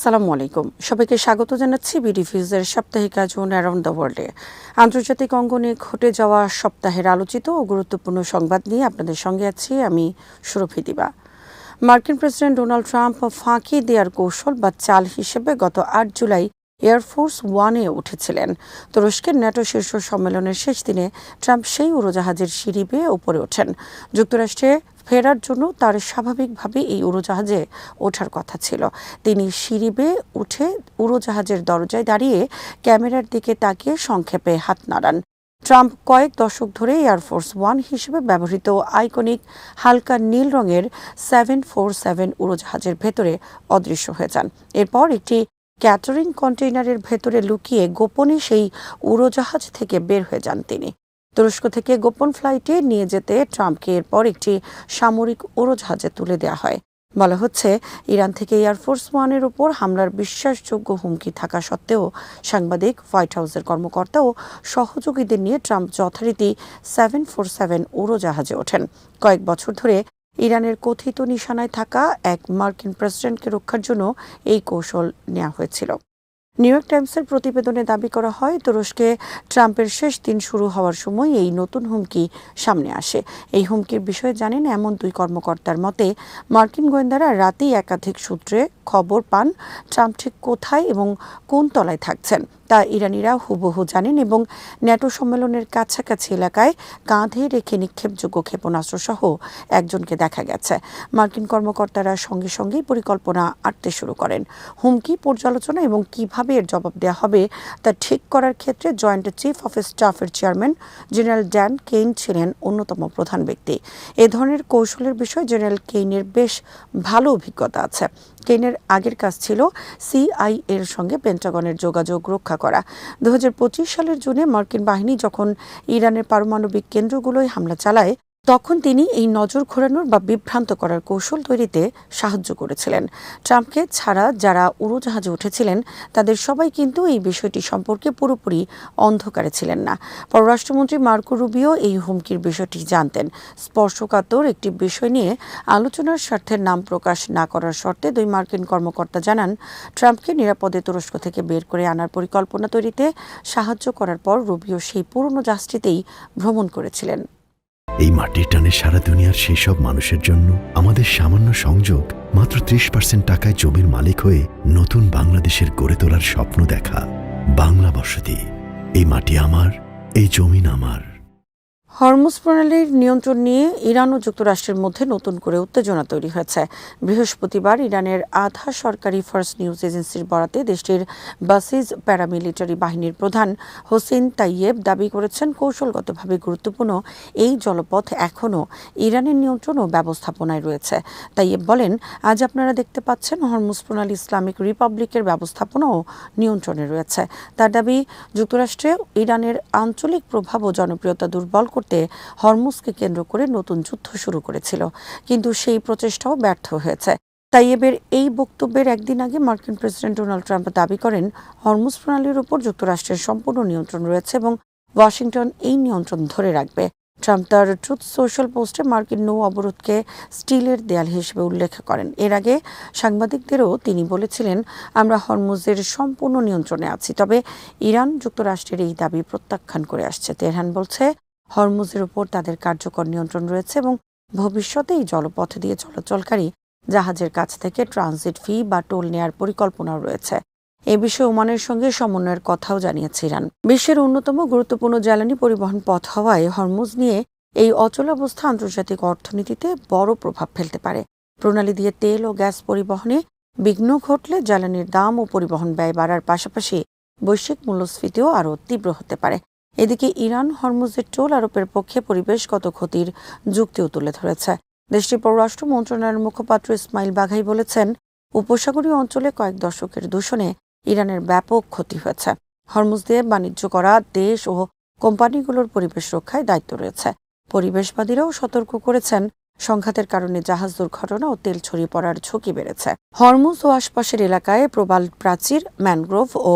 আসসালামু আলাইকুম, সবাইকে স্বাগত জানাচ্ছি বিডিফিউজের সাপ্তাহিক আয়োজন অ্যারাউন্ড দ্য ওয়ার্ল্ডে। আন্তর্জাতিক অঙ্গনে ঘটে যাওয়া সপ্তাহের আলোচিত ও গুরুত্বপূর্ণ সংবাদ নিয়ে আপনাদের সঙ্গে আছি আমি সুরভি দিবা। মার্কিন প্রেসিডেন্ট ডোনাল্ড ট্রাম্প ফাঁকি দেওয়ার কৌশল বা চাল হিসেবে গত ৮ জুলাই এয়ারফোর্স ওয়ানে উঠেছিলেন। তুরস্কের ন্যাটো শীর্ষ সম্মেলনের শেষ দিনে ট্রাম্প সেই উড়োজাহাজের সিঁড়ি বেয়ে উপরে ওঠেন। যুক্তরাষ্ট্রে ফেরার জন্য তার স্বাভাবিকভাবে এই উড়োজাহাজে ওঠার কথা ছিল। তিনি সিঁড়ি বেয়ে উঠে উড়োজাহাজের দরজায় দাঁড়িয়ে ক্যামেরার দিকে তাকিয়ে সংক্ষেপে হাত নাড়ান। ট্রাম্প কয়েক দশক ধরে এয়ারফোর্স ওয়ান হিসেবে ব্যবহৃত আইকনিক হালকা নীল রঙের 747 উড়োজাহাজের ভেতরে অদৃশ্য হয়ে যান। এরপর একটি ক্যাটারিং কন্টেইনারের ভেতরে লুকিয়ে গোপনে সেই উড়োজাহাজ থেকে বের হয়ে যান তিনি। তুরস্ক থেকে গোপন ফ্লাইটে নিয়ে যেতে ট্রাম্পকে এরপর একটি সামরিক উড়োজাহাজে তুলে দেওয়া হয়। বলা হচ্ছে, ইরান থেকে এয়ারফোর্স ওয়ানের উপর হামলার বিশ্বাসযোগ্য হুমকি থাকা সত্ত্বেও সাংবাদিক, হোয়াইট হাউসের কর্মকর্তা ও সহযোগীদের নিয়ে ট্রাম্প যথারীতি 747 উড়োজাহাজে ওঠেন। কয়েক বছর ধরে ইরানের কথিত নিশানায় থাকা এক মার্কিন প্রেসিডেন্টকে রক্ষার জন্য এই কৌশল নেওয়া হয়েছিল। নিউ ইয়র্ক টাইমসের প্রতিবেদনে দাবি করা হয়, তুরস্কে ট্রাম্পের শেষ দিন শুরু হওয়ার সময় এই নতুন হুমকি সামনে আসে। এই হুমকির বিষয়ে জানেন এমন দুই কর্মকর্তার মতে, মার্কিন গোয়েন্দারা রাতেই একাধিক সূত্রে খবর পান ট্রাম্প ঠিক কোথায় এবং কোন তলায় থাকছেন তা ইরানিরা হুবহু জানেন এবং ন্যাটো সম্মেলনের কাছাকাছি এলাকায় কাঁধে রেখে নিক্ষেপযোগ্য ক্ষেপণাস্ত্র সহ একজনকে দেখা গেছে। মার্কিন কর্মকর্তারা সঙ্গে সঙ্গেই পরিকল্পনা আঁটতে শুরু করেন। হুমকি পর্যালোচনা এবং কিভাবে এর জবাব দেওয়া হবে তা ঠিক করার ক্ষেত্রে জয়েন্ট চিফ অফ স্টাফের চেয়ারম্যান জেনারেল ড্যান কেইন ছিলেন অন্যতম প্রধান ব্যক্তি। এ ধরনের কৌশলের বিষয়ে জেনারেল কেইনের বেশ ভালো অভিজ্ঞতা আছে। কেইনের আগের কাজ ছিল সিআইএ এর সঙ্গে পেন্টাগনের যোগাযোগ রক্ষা করা। 2025 সালের জুনে মার্কিন বাহিনী যখন ইরানের পারমাণবিক কেন্দ্রগুলোয় হামলা চালায়, তখন তিনি এই নজর ঘোরানোর বা বিভ্রান্ত করার কৌশল তৈরিতে সাহায্য করেছিলেন। ট্রাম্পকে ছাড়া যারা উড়োজাহাজে উঠেছিলেন তাদের সবাই কিন্তু এই বিষয়টি সম্পর্কে পুরোপুরি অন্ধকারে ছিলেন না। পররাষ্ট্রমন্ত্রী মার্কো রুবিও এই হুমকির বিষয়টি জানতেন। স্পর্শকাতর একটি বিষয় নিয়ে আলোচনার স্বার্থে নাম প্রকাশ না করার শর্তে দুই মার্কিন কর্মকর্তা জানান, ট্রাম্পকে নিরাপদে তুরস্ক থেকে বের করে আনার পরিকল্পনা তৈরিতে সাহায্য করার পর রুবিও সেই পুরনো জাহাজটিতেই ভ্রমণ করেছিলেন। এই মাটির টানে সারা দুনিয়ার সেই সব মানুষের জন্য আমাদের সামান্য সংযোগ, মাত্র 30% টাকায় জমির মালিক হয়ে নতুন বাংলাদেশের গড়ে তোলার স্বপ্ন দেখা। বাংলা বসতি। এই মাটি আমার, এই জমিন আমার। হরমুজ প্রণালীর নিয়ন্ত্রণ নিয়ে ইরান ও যুক্তরাষ্ট্রের মধ্যে নতুন করে উত্তেজনা তৈরি হয়েছে। বৃহস্পতিবার ইরানের আধা সরকারি ফার্স্ট নিউজ এজেন্সির বরাতে দেশটির বাসিজ প্যারামিলিটারি বাহিনীর প্রধান হোসেন তাইয়েব দাবি করেছেন, কৌশলগতভাবে গুরুত্বপূর্ণ এই জলপথ এখনও ইরানের নিয়ন্ত্রণ ও ব্যবস্থাপনায় রয়েছে। তাইয়েব বলেন, আজ আপনারা দেখতে পাচ্ছেন হরমুজ প্রণালী ইসলামিক রিপাবলিকের ব্যবস্থাপনা ও নিয়ন্ত্রণে রয়েছে। তার দাবি, যুক্তরাষ্ট্রে ইরানের আঞ্চলিক প্রভাব ও জনপ্রিয়তা দুর্বল করতে হরমুজকে কেন্দ্র করে নতুন যুদ্ধ শুরু করেছিল, কিন্তু সেই প্রচেষ্টাও ব্যর্থ হয়েছে। তাইয়েবের এই বক্তব্যের একদিন আগে মার্কিন প্রেসিডেন্ট ডোনাল্ড ট্রাম্প দাবি করেন, হরমুজ প্রণালীর উপর যুক্তরাষ্ট্রের সম্পূর্ণ নিয়ন্ত্রণ রয়েছে এবং ওয়াশিংটন এই নিয়ন্ত্রণ ধরে রাখবে। ট্রাম্প তার ট্রুথ সোশ্যাল পোস্টে মার্কিন নৌ অবরোধকে স্টিলের দেয়াল হিসেবে উল্লেখ করেন। এর আগে সাংবাদিকদেরও তিনি বলেছিলেন, আমরা হরমুজের সম্পূর্ণ নিয়ন্ত্রণে আছি। তবে ইরান যুক্তরাষ্ট্রের এই দাবি প্রত্যাখ্যান করে আসছে। তেহরান বলছে, হরমুজের উপর তাদের কার্যকর নিয়ন্ত্রণ রয়েছে এবং ভবিষ্যতে এই জলপথ দিয়ে চলাচলকারী জাহাজের কাছ থেকে ট্রানজিট ফি বা টোল নেয়ার পরিকল্পনাও রয়েছে। এ বিষয়ে ওমানের সঙ্গে সমন্বয়ের কথাও জানিয়েছে ইরান। বিশ্বের অন্যতম গুরুত্বপূর্ণ জ্বালানি পরিবহন পথ হওয়ায় হরমুজ নিয়ে এই অচলাবস্থা আন্তর্জাতিক অর্থনীতিতে বড় প্রভাব ফেলতে পারে। প্রণালী দিয়ে তেল ও গ্যাস পরিবহনে বিঘ্ন ঘটলে জ্বালানির দাম ও পরিবহন ব্যয় বাড়ার পাশাপাশি বৈশ্বিক মূল্যস্ফীতিও আরও তীব্র হতে পারে। এদিকে ইরান হরমুজের টোল আরোপের পক্ষে পরিবেশগত ক্ষতির যুক্তিও তুলে ধরেছে। দেশটির পররাষ্ট্র মন্ত্রণালয়ের মুখপাত্র ইসমাইল বাঘাই বলেছেন, উপসাগরীয় অঞ্চলে কয়েক দশকের দূষণে ইরানের ব্যাপক ক্ষতি হয়েছে। হরমুজ দিয়ে বাণিজ্য করা দেশ ও কোম্পানিগুলোর পরিবেশ রক্ষায় দায়িত্ব রয়েছে। পরিবেশবাদীরাও সতর্ক করেছেন, সংঘাতের কারণে জাহাজ দুর্ঘটনা ও তেল ছড়িয়ে পড়ার ঝুঁকি বেড়েছে। হরমুজ ও আশপাশের এলাকায় প্রবাল প্রাচীর, ম্যানগ্রোভ ও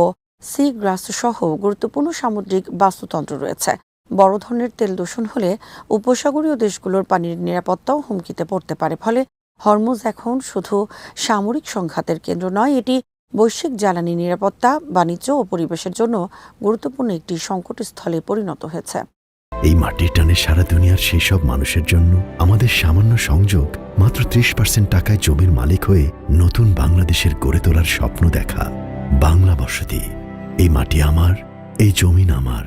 সি গ্রাস সহ গুরুত্বপূর্ণ সামুদ্রিক বাস্তুতন্ত্র রয়েছে। বড় ধরনের তেল দূষণ হলে উপসাগরীয় দেশগুলোর পানির নিরাপত্তাও হুমকিতে পড়তে পারে। ফলে হরমুজ এখন শুধু সামরিক সংঘাতের কেন্দ্র নয়, এটি বৈশ্বিক জ্বালানি নিরাপত্তা, বাণিজ্য ও পরিবেশের জন্য গুরুত্বপূর্ণ একটি সংকটস্থলে পরিণত হয়েছে। এই মাটির টানে সারা দুনিয়ার সেই সব মানুষের জন্য আমাদের সামান্য সংযোগ মাত্র 30% টাকায় জমির মালিক হয়ে নতুন বাংলাদেশের গড়ে তোলার স্বপ্ন দেখা। বাংলা বসতি। এই মাটি আমার, এই জমিন আমার।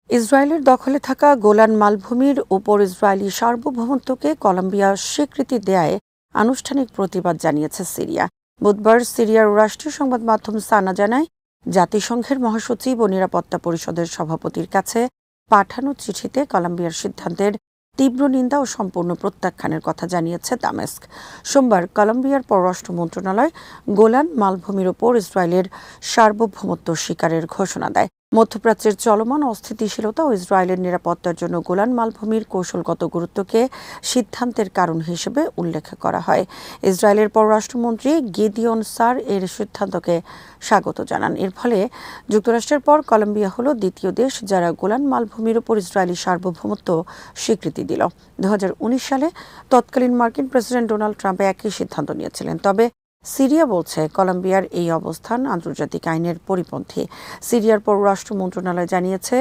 ইসরায়েলের দখলে থাকা গোলান মালভূমির উপর ইসরায়েলি সার্বভৌমত্বকে কলম্বিয়া স্বীকৃতি দেয়ায় আনুষ্ঠানিক প্রতিবাদ জানিয়েছে সিরিয়া। বুধবার সিরিয়ার রাষ্ট্রীয় সংবাদ মাধ্যম সানা জানায়, জাতিসংঘের মহাসচিব ও নিরাপত্তা পরিষদের সভাপতির কাছে পাঠানো চিঠিতে কলম্বিয়ার সিদ্ধান্তের তীব্র নিন্দা ও সম্পূর্ণ প্রত্যাখ্যানের কথা জানিয়েছে দামেস্ক। সোমবার কলম্বিয়ার পররাষ্ট্র মন্ত্রণালয় গোলান মালভূমির ওপর ইসরায়েলের সার্বভৌমত্ব স্বীকারের ঘোষণা দেয়। মধ্যপ্রাচ্যের চলমান অস্থিতিশীলতা ও ইসরায়েলের নিরাপত্তার জন্য গোলান মালভূমির কৌশলগত গুরুত্বকে সিদ্ধান্তের কারণ হিসেবে উল্লেখ করা হয়। ইসরায়েলের পররাষ্ট্রমন্ত্রী গিদিয়ন সার এর সিদ্ধান্তকে স্বাগত জানান। এর ফলে যুক্তরাষ্ট্রের পর কলম্বিয়া হল দ্বিতীয় দেশ যারা গোলান মালভূমির উপর ইসরায়েলি সার্বভৌমত্ব স্বীকৃতি দিল। 2019 সালে তৎকালীন মার্কিন প্রেসিডেন্ট ডোনাল্ড ট্রাম্প একই সিদ্ধান্ত নিয়েছিলেন। তবে সিরিয়া বলছে কলম্বিয়ার এই অবস্থান আন্তর্জাতিক আইনের পরিপন্থী। সিরিয়ার পররাষ্ট্র মন্ত্রণালয় জানিয়েছে,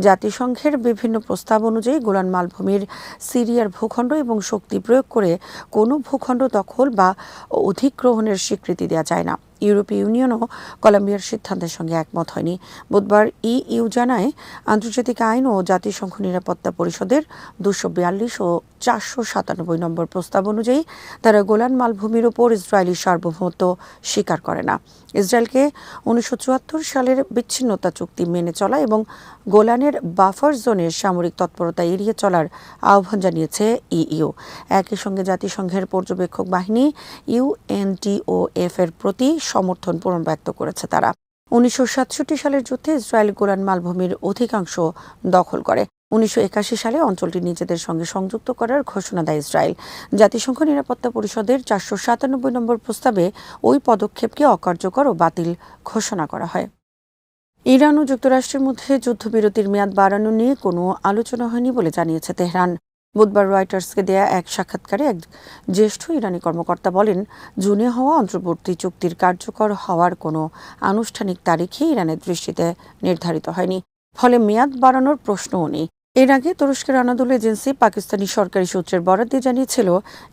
জাতিসংঘের বিভিন্ন প্রস্তাব অনুযায়ী গোলান মালভূমির সিরিয়ার ভূখণ্ড এবং শক্তি প্রয়োগ করে কোনো ভূখণ্ড দখল বা অধিগ্রহণের স্বীকৃতি দেওয়া যায় না। ইউরোপীয় ইউনিয়নও কলম্বিয়ার সিদ্ধান্তের সঙ্গে একমত হয়নি। বুধবার ইইউ জানায়, আন্তর্জাতিক আইন ও জাতিসংঘ নিরাপত্তা পরিষদের 242 ও 497 নম্বর প্রস্তাব অনুযায়ী তারা গোলান মালভূমির ওপর ইসরায়েলি সার্বভৌমত্ব স্বীকার করে না। ইসরায়েলকে 1974 সালের বিচ্ছিন্নতা চুক্তি মেনে চলা এবং গোলানের বাফার জোনের সামরিক তৎপরতা এড়িয়ে চলার আহ্বান জানিয়েছে ইইউ। একই সঙ্গে জাতিসংঘের পর্যবেক্ষক বাহিনী ইউএনটিওএফ এর প্রতি সমর্থন ব্যক্ত করেছে তারা। 1967 সালের যুদ্ধে ইসরায়েল গোলান মালভূমির অধিকাংশ দখল করে। 1981 সালে অঞ্চলটি নিজেদের সঙ্গে সংযুক্ত করার ঘোষণা দেয় ইসরায়েল। জাতিসংঘ নিরাপত্তা পরিষদের 497 নম্বর প্রস্তাবে ওই পদক্ষেপকে অকার্যকর ও বাতিল ঘোষণা করা হয়। ইরান ও যুক্তরাষ্ট্রের মধ্যে যুদ্ধবিরতির মেয়াদ বাড়ানো নিয়ে কোনো আলোচনা হয়নি বলে জানিয়েছে তেহরান। বুধবার রয়টার্সকে দেয়া এক সাক্ষাৎকারে এক জ্যেষ্ঠ ইরানি কর্মকর্তা বলেন, জুনে হওয়া অন্তর্বর্তী চুক্তির কার্যকর হওয়ার কোনো আনুষ্ঠানিক তারিখই ইরানের দৃষ্টিতে নির্ধারিত হয়নি, ফলে মেয়াদ বাড়ানোর প্রশ্নও নেই। এর আগে তুরস্কের আনাদোল এজেন্সি পাকিস্তানি সরকারি সূত্রের বরাত দিয়ে জানিয়েছিল,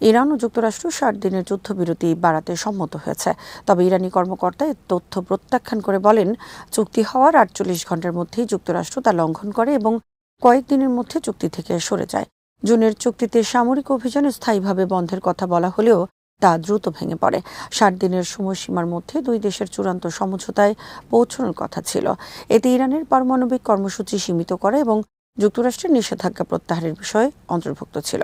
ইরান ও যুক্তরাষ্ট্র 60 দিনের যুদ্ধবিরতি বাড়াতে সম্মত হয়েছে। তবে ইরানি কর্মকর্তা এ তথ্য প্রত্যাখ্যান করে বলেন, চুক্তি হওয়ার 48 ঘণ্টার মধ্যেই যুক্তরাষ্ট্র তা লঙ্ঘন করে এবং কয়েকদিনের মধ্যে চুক্তি থেকে সরে যায়। জুনের চুক্তিতে সামরিক অভিযান স্থায়ীভাবে বন্ধের কথা বলা হলেও তা দ্রুত ভেঙে পড়ে। 60 দিনের সময়সীমার মধ্যে দুই দেশের চূড়ান্ত সমঝোতায় পৌঁছানোর কথা ছিল। এতে ইরানের পারমাণবিক কর্মসূচি সীমিত করা এবং যুক্তরাষ্ট্রের নিষেধাজ্ঞা প্রত্যাহারের বিষয় অন্তর্ভুক্ত ছিল।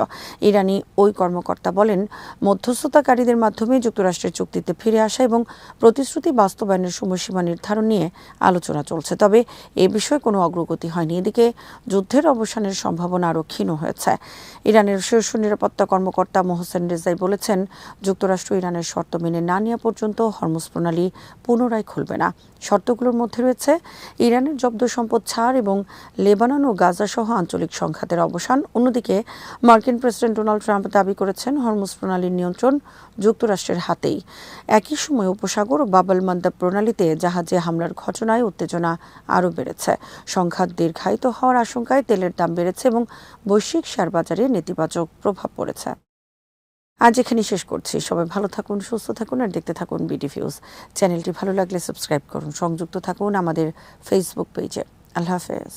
ইরানি ওই কর্মকর্তা বলেন, মধ্যস্থতাকারীদের মাধ্যমে যুক্তরাষ্ট্রের চুক্তিতে ফিরে আসা এবং প্রতিশ্রুতি বাস্তবায়নের সময়সীমা নির্ধারণ নিয়ে আলোচনা চলছে। তবে এ বিষয়ে কোনো অগ্রগতি হয়নি। এদিকে যুদ্ধের অবসানের সম্ভাবনা আরও ক্ষীণ হয়েছে। ইরানের শীর্ষ নিরাপত্তা কর্মকর্তা মোহসেন রেজাই বলেছেন, যুক্তরাষ্ট্র ইরানের শর্ত মেনে না নেওয়া পর্যন্ত হরমুজ প্রণালী পুনরায় খুলবে না। শর্তগুলোর মধ্যে রয়েছে ইরানের জব্দ সম্পদ ছাড় এবং লেবানন ও গাজা সহ আঞ্চলিক সংঘাতের অবসান। অন্যদিকে মার্কিন প্রেসিডেন্ট ডোনাল্ড ট্রাম্প দাবি করেছেন, হরমুজ প্রণালীর নিয়ন্ত্রণ যুক্তরাষ্ট্রের হাতেই। একই সময় উপসাগর ও বাব আল মান্দাব প্রণালীতে জাহাজে হামলার ঘটনায় উত্তেজনা আরও বেড়েছে। সংঘাত দীর্ঘায়িত হওয়ার আশঙ্কায় তেলের দাম বেড়েছে এবং বৈশ্বিক শেয়ার বাজারে নেতিবাচক প্রভাব পড়েছে। আজ এখানে শেষ করছি। সবাই ভালো থাকুন, সুস্থ থাকুন আর দেখতে থাকুন বিডিভিউজ। চ্যানেলটি ভালো লাগলে সাবস্ক্রাইব করুন, সংযুক্ত থাকুন আমাদের ফেসবুক পেজে। আল্লাহ হাফেজ।